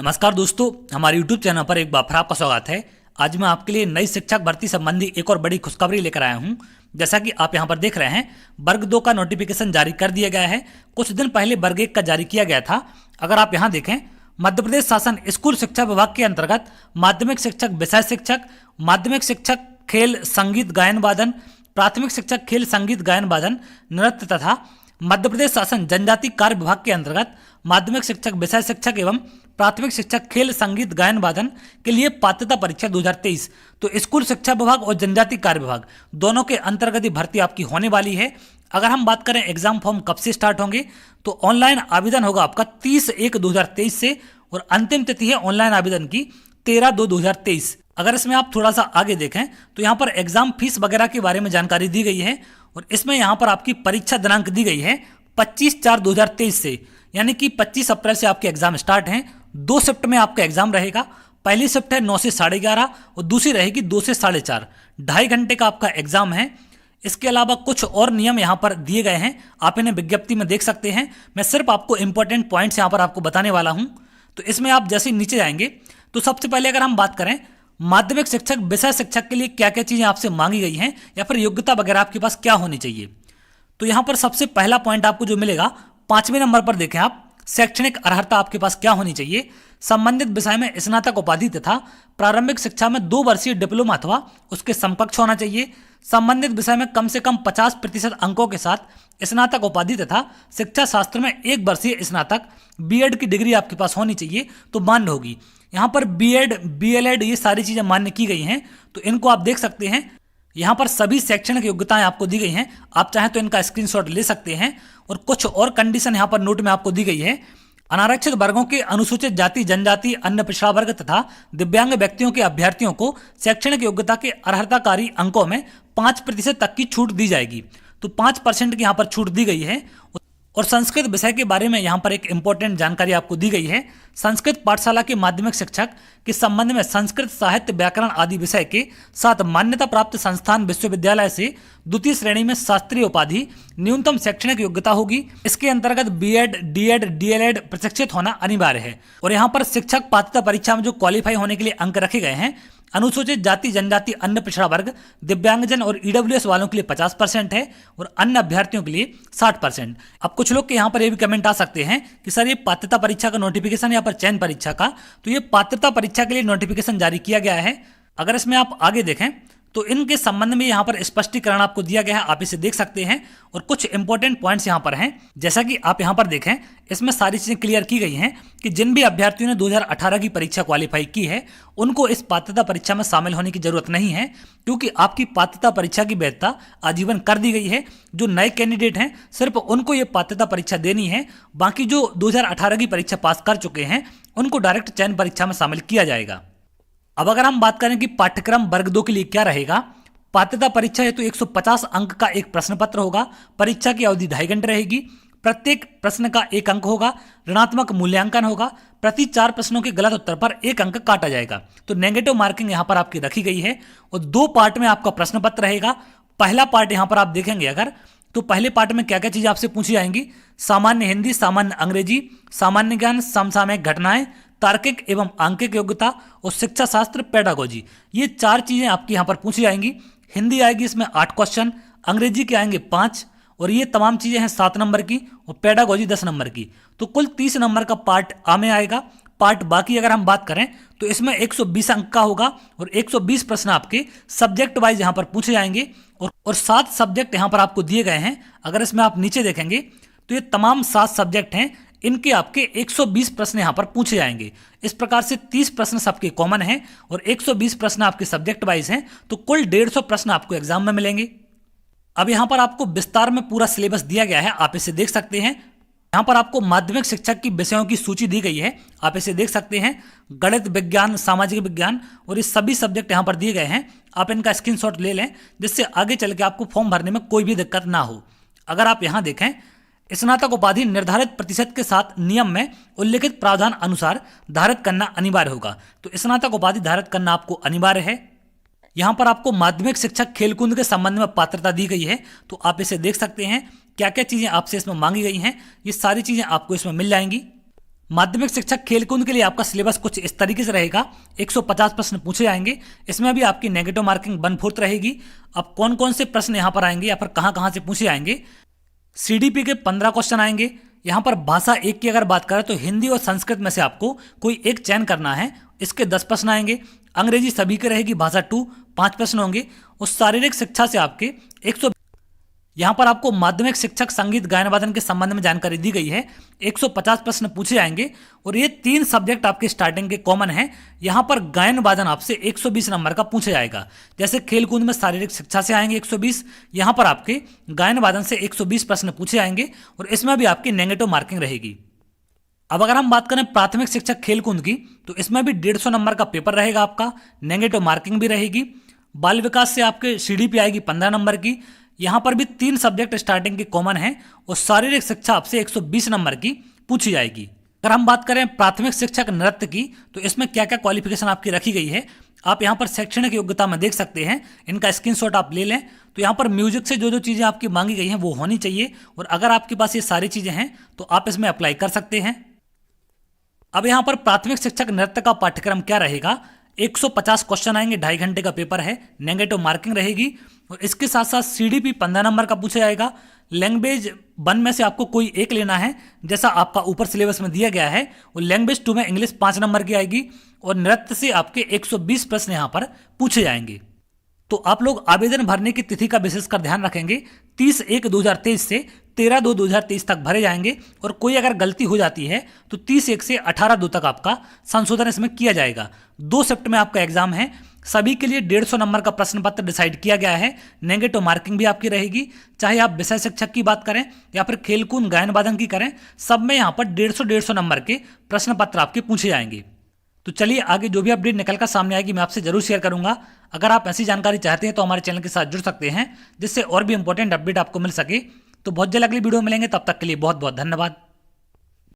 नमस्कार दोस्तों, हमारे YouTube चैनल पर एक बार फिर आपका स्वागत है। आज मैं आपके लिए नई शिक्षक भर्ती संबंधी एक और बड़ी खुशखबरी लेकर आया हूं। जैसा कि आप यहां पर देख रहे हैं, वर्ग 2 का नोटिफिकेशन जारी कर दिया गया है। कुछ दिन पहले वर्ग 1 का जारी किया गया था। अगर आप यहां देखें, मध्य प्रदेश शासन स्कूल शिक्षा विभाग के अंतर्गत माध्यमिक शिक्षक, विषय शिक्षक, माध्यमिक शिक्षक खेल संगीत गायन वादन, प्राथमिक शिक्षक खेल संगीत गायन वादन नृत्य तथा मध्य प्रदेश शासन जनजाति कार्य विभाग के अंतर्गत माध्यमिक शिक्षक, विषय शिक्षक एवं प्राथमिक शिक्षक खेल संगीत गायन वादन के लिए पात्रता परीक्षा 2023 तो स्कूल शिक्षा विभाग और जनजाति कार्य विभाग दोनों के अंतर्गत ही भर्ती आपकी होने वाली है। अगर हम बात करें एग्जाम फॉर्म कब से स्टार्ट होंगे, तो ऑनलाइन आवेदन होगा आपका 30/1/2023 से और अंतिम तिथि है ऑनलाइन आवेदन की 13/2/2023। अगर इसमें आप थोड़ा सा आगे देखें तो यहाँ पर एग्जाम फीस वगैरह के बारे में जानकारी दी गई है और इसमें यहाँ पर आपकी परीक्षा दिनांक दी गई है 25/4/2023 से, यानी कि 25 अप्रैल से आपके एग्जाम स्टार्ट हैं। 2 शिफ्ट में आपका एग्जाम रहेगा। पहली शिफ्ट है 9 से 11:30 और दूसरी रहेगी 2 से 4:30। 2.5 घंटे का आपका एग्जाम है। इसके अलावा कुछ और नियम यहाँ पर दिए गए हैं, आप इन्हें विज्ञप्ति में देख सकते हैं। मैं सिर्फ आपको इंपॉर्टेंट पॉइंट्स यहाँ पर आपको बताने वाला हूँ। तो इसमें आप जैसे नीचे जाएंगे तो सबसे पहले अगर हम बात करें माध्यमिक शिक्षक, विषय शिक्षक के लिए क्या क्या चीज़ें आपसे मांगी गई हैं या फिर योग्यता वगैरह आपके पास क्या होनी चाहिए, तो यहाँ पर सबसे पहला पॉइंट आपको जो मिलेगा 5वें नंबर पर देखें आप, शैक्षणिक अर्हता आपके पास क्या होनी चाहिए। संबंधित विषय में स्नातक उपाधि तथा प्रारंभिक शिक्षा में 2 वर्षीय डिप्लोमा अथवा उसके समकक्ष होना चाहिए। संबंधित विषय में कम से कम 50% अंकों के साथ स्नातक उपाधि तथा शिक्षा शास्त्र में 1 वर्षीय स्नातक बीएड की डिग्री आपके पास होनी चाहिए तो मान्य होगी। यहाँ पर बीएड, बीएलएड ये सारी चीज़ें मान्य की गई हैं, तो इनको आप देख सकते हैं। यहाँ पर सभी शैक्षणिक योग्यताएं आपको दी गई हैं, आप चाहें तो इनका स्क्रीनशॉट ले सकते हैं। और कुछ और कंडीशन यहाँ पर नोट में आपको दी गई है। अनारक्षित वर्गों के, अनुसूचित जाति जनजाति, अन्य पिछड़ा वर्ग तथा दिव्यांग व्यक्तियों के अभ्यर्थियों को शैक्षणिक योग्यता के अर्हताकारी अंकों में 5% तक की छूट दी जाएगी। तो 5% की यहाँ पर छूट दी गई है। और संस्कृत विषय के बारे में यहाँ पर एक इंपॉर्टेंट जानकारी आपको दी गई है। संस्कृत पाठशाला के माध्यमिक शिक्षक के संबंध में संस्कृत साहित्य, व्याकरण आदि विषय के साथ मान्यता प्राप्त संस्थान विश्वविद्यालय से द्वितीय श्रेणी में शास्त्रीय उपाधि न्यूनतम शैक्षणिक योग्यता होगी। इसके अंतर्गत बीएड, डीएड, डीएलएड प्रशिक्षित होना अनिवार्य है। और यहाँ पर शिक्षक पात्रता परीक्षा में जो क्वालिफाई होने के लिए अंक रखे गए हैं, अनुसूचित जाति जनजाति, अन्य पिछड़ा वर्ग, दिव्यांगजन और ईडब्ल्यूएस वालों के लिए 50% है और अन्य अभ्यर्थियों के लिए 60%। अब कुछ लोग के यहाँ पर ये भी कमेंट आ सकते हैं कि सर ये पात्रता परीक्षा का नोटिफिकेशन या पर चयन परीक्षा का, तो ये पात्रता परीक्षा के लिए नोटिफिकेशन जारी किया गया है। अगर इसमें आप आगे देखें तो इनके संबंध में यहाँ पर स्पष्टीकरण आपको दिया गया है, आप इसे देख सकते हैं। और कुछ इंपॉर्टेंट पॉइंट्स यहाँ पर हैं, जैसा कि आप यहाँ पर देखें, इसमें सारी चीज़ें क्लियर की गई हैं कि जिन भी अभ्यर्थियों ने 2018 की परीक्षा क्वालिफाई की है उनको इस पात्रता परीक्षा में शामिल होने की जरूरत नहीं है, क्योंकि आपकी पात्रता परीक्षा की वैधता आजीवन कर दी गई है। जो नए कैंडिडेट हैं सिर्फ उनको ये पात्रता परीक्षा देनी है, बाकी जो 2018 की परीक्षा पास कर चुके हैं उनको डायरेक्ट चयन परीक्षा में शामिल किया जाएगा। अब अगर हम बात करें कि पाठ्यक्रम वर्ग 2 के लिए क्या रहेगा, पात्रता परीक्षा हेतु 150 अंक का एक प्रश्न पत्र होगा। परीक्षा की अवधि 2.5 घंटे रहेगी। प्रत्येक प्रश्न का 1 अंक होगा। ऋणात्मक मूल्यांकन होगा। प्रति 4 प्रश्नों के गलत उत्तर पर 1 अंक काटा जाएगा। तो नेगेटिव मार्किंग यहाँ पर आपकी रखी गई है। और 2 पार्ट में आपका प्रश्न पत्र रहेगा। पहला पार्ट यहाँ पर आप देखेंगे अगर, तो पहले पार्ट में क्या क्या चीज़ आपसे पूछी जाएंगी, सामान्य हिंदी, सामान्य अंग्रेजी, सामान्य ज्ञान, समसामयिक घटनाएं, तार्किक एवं आंकिक योग्यता और शिक्षा शास्त्र पेडागोजी, ये 4 चीजें आपकी यहाँ पर पूछी जाएंगी। हिंदी आएगी इसमें 8 क्वेश्चन, अंग्रेजी के आएंगे 5 और ये तमाम चीजें हैं 7 नंबर की और पेडागोजी 10 नंबर की। तो कुल 30 नंबर का पार्ट आ में आएगा। पार्ट बाकी अगर हम बात करें तो इसमें 120 अंक का होगा और 120 प्रश्न आपके सब्जेक्ट वाइज यहाँ पर पूछे जाएंगे और 7 सब्जेक्ट यहाँ पर आपको दिए गए हैं। अगर इसमें आप नीचे देखेंगे तो ये तमाम 7 सब्जेक्ट हैं, इनके आपके 120 प्रश्न यहाँ पर पूछे जाएंगे। इस प्रकार से 30 प्रश्न सबके कॉमन हैं और 120 प्रश्न आपके सब्जेक्ट वाइज हैं, तो कुल 150 प्रश्न आपको एग्जाम में मिलेंगे। अब यहाँ पर आपको विस्तार में पूरा सिलेबस दिया गया है, आप इसे देख सकते हैं। यहाँ पर आपको माध्यमिक शिक्षक की विषयों की सूची दी गई है, आप इसे देख सकते हैं। गणित, विज्ञान, सामाजिक विज्ञान और ये सभी सब्जेक्ट यहाँ पर दिए गए हैं। आप इनका स्क्रीनशॉट ले लें, जिससे आगे चल के आपको फॉर्म भरने में कोई भी दिक्कत ना हो। अगर आप यहाँ देखें, स्नातक उपाधि निर्धारित प्रतिशत के साथ नियम में उल्लिखित प्रावधान अनुसार धारित करना अनिवार्य होगा। तो स्नातक उपाधि धारित करना आपको अनिवार्य है। यहाँ पर आपको माध्यमिक शिक्षक खेलकूद के संबंध में पात्रता दी गई है, तो आप इसे देख सकते हैं। क्या क्या चीज़ें आपसे इसमें मांगी गई हैं, ये सारी चीज़ें आपको इसमें मिल जाएंगी। माध्यमिक शिक्षक खेलकूद के लिए आपका सिलेबस कुछ इस तरीके से रहेगा। 150 प्रश्न पूछे जाएंगे, इसमें भी आपकी नेगेटिव मार्किंग 1/4 रहेगी। अब कौन कौन से प्रश्न यहाँ पर आएंगे या फिर कहाँ कहाँ से पूछे जाएंगे। सीडीपी के 15 क्वेश्चन आएंगे। यहाँ पर भाषा एक की अगर बात करें तो हिंदी और संस्कृत में से आपको कोई एक चयन करना है, इसके 10 प्रश्न आएंगे। अंग्रेजी सभी की रहेगी, भाषा 2 5 प्रश्न होंगे। और शारीरिक शिक्षा से आपके 100। यहाँ पर आपको माध्यमिक शिक्षक संगीत गायन वादन के संबंध में जानकारी दी गई है। 150 प्रश्न पूछे जाएंगे और ये 3 सब्जेक्ट आपके स्टार्टिंग के कॉमन हैं। यहाँ पर गायन वादन आपसे 120 नंबर का पूछा जाएगा। जैसे खेलकूद में शारीरिक शिक्षा से आएंगे 120, यहाँ पर आपके गायन वादन से 120 प्रश्न पूछे जाएंगे और इसमें भी आपकी नेगेटिव मार्किंग रहेगी। अब अगर हम बात करें प्राथमिक शिक्षक खेलकूद की, तो इसमें भी 150 नंबर का पेपर रहेगा आपका, नेगेटिव मार्किंग भी रहेगी। बाल विकास से आपके सीडीपी आएगी 15 नंबर की। यहाँ पर भी 3 सब्जेक्ट स्टार्टिंग के कॉमन हैं और शारीरिक शिक्षा आपसे 120 नंबर की पूछी जाएगी। अगर हम बात करें प्राथमिक शिक्षक नृत्य की, तो इसमें क्या क्या क्वालिफिकेशन आपकी रखी गई है आप यहाँ पर शैक्षणिक योग्यता में देख सकते हैं। इनका स्क्रीनशॉट आप ले लें। तो यहाँ पर म्यूजिक से जो जो चीज़ें आपकी मांगी गई हैं वो होनी चाहिए, और अगर आपके पास ये सारी चीज़ें हैं तो आप इसमें अप्लाई कर सकते हैं। अब यहाँ पर प्राथमिक शिक्षक नृत्य का पाठ्यक्रम क्या रहेगा। 150 क्वेश्चन आएंगे, 2.5 घंटे का पेपर है, नेगेटिव मार्किंग रहेगी। और इसके साथ साथ सीडीपी 15 नंबर का पूछा जाएगा। लैंग्वेज 1 में से आपको कोई एक लेना है, जैसा आपका ऊपर सिलेबस में दिया गया है। और लैंग्वेज 2 में इंग्लिश 5 नंबर की आएगी। और नृत्य से आपके 120 प्रश्न यहाँ पर पूछे जाएंगे। तो आप लोग आवेदन भरने की तिथि का विशेषकर ध्यान रखेंगे। 30/1/2023 से 13/2/2023 तक भरे जाएंगे। और कोई अगर गलती हो जाती है तो 30/1 से 18/2 तक आपका संशोधन इसमें किया जाएगा। 2 शिफ्ट में आपका एग्जाम है। सभी के लिए 150 नंबर का प्रश्न पत्र डिसाइड किया गया है। नेगेटिव मार्किंग भी आपकी रहेगी, चाहे आप विषय शिक्षक की बात करें या फिर खेलकूद गायन वादन की करें, सब में यहाँ पर 150 नंबर के प्रश्न पत्र आपके पूछे जाएंगे। तो चलिए आगे जो भी अपडेट निकल कर सामने आएगी मैं आपसे जरूर शेयर करूंगा। अगर आप ऐसी जानकारी चाहते हैं तो हमारे चैनल के साथ जुड़ सकते हैं, जिससे और भी इंपॉर्टेंट अपडेट आपको मिल सके। तो बहुत जल्द अगली वीडियो मिलेंगे, तब तक के लिए बहुत बहुत धन्यवाद।